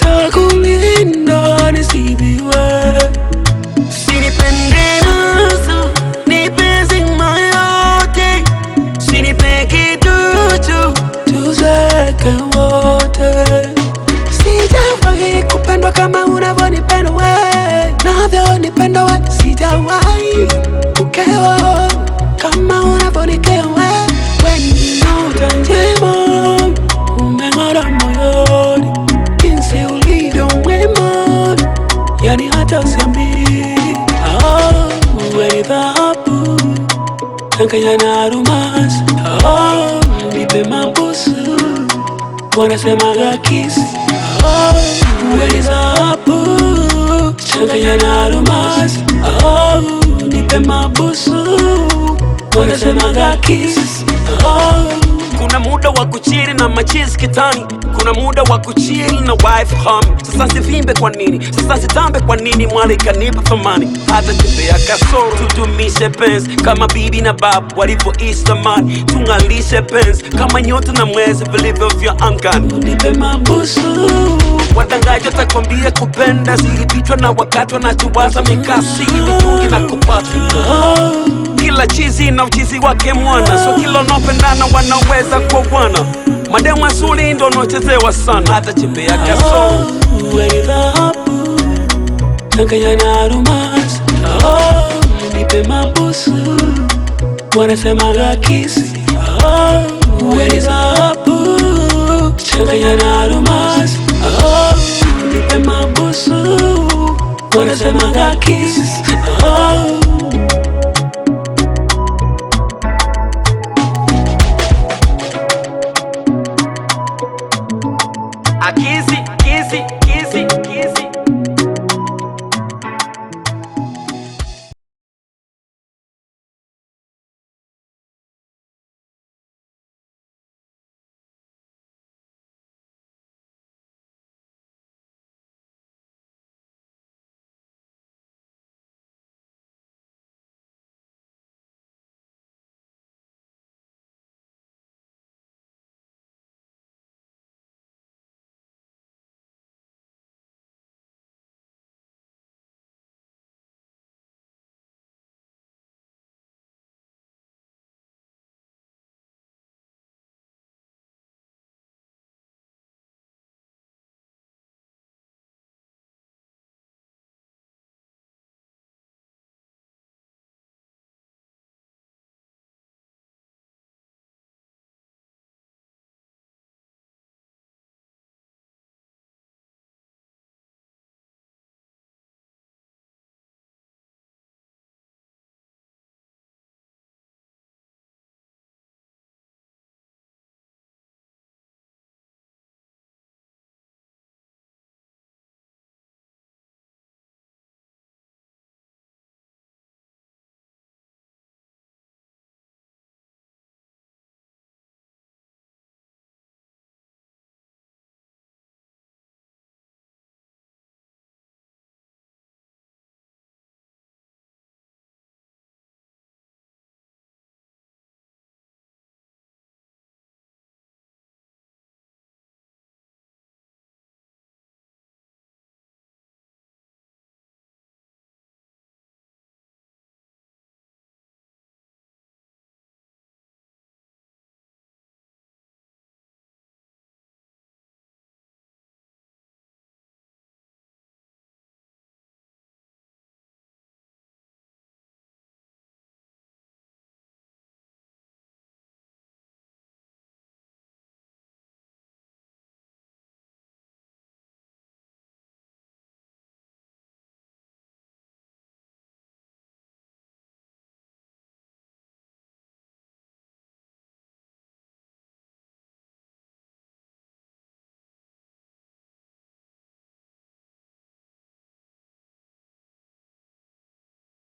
nitakulinda nisibiwe. Usinipende nusu, nipe zima yote. Usinipe kiduchu, tuzeke wote. Sijawahi kupendwa kama unavyonipenda wewe, navyonipenda wewe. Sijawahi kukewa kama unavyonikewa wewe. Wewe ni nyota njema, umeng'ara moyoni, jinsi ulivyo mwema, yani hata siamini. Wewe ni dhahabu, changanya na almasi. Nipe mabusu, wanasemaga kisi. Wewe ni dhahabu, changanya na almasi. Nipe mabusu, wanasemaga kisi. Kuna muda wa kuchili na machizi kitani, kuna muda wa kuchili na wife hum. Sasa sivimbe kwa nini? Sasa sitambe kwa nini? Mwali kanipa thamani, hata tembea kasoro. Tudumishe penzi kama bibi na babu walivyoishi zamani, tungalishe penzi kama nyota na mwezi vilivyo vya angani. Nipe mabusu, wadangaji watakwambia kupenda zilipitwa na wakati, wanatuwaza mikasi mitungi na kupata. Kila chizi na uchizi wake mwana, so kila wanaopendana wanaweza kuoana. Mademu wazuri ndo wanaochezewa sana, hata chembea kasoro. Wewe ni dhahabu, changanya na almasi. Nipe mabusu, wanasemaga kisi. Wewe ni dhahabu, changanya na almasi. Nipe mabusu, wanasemaga kisi.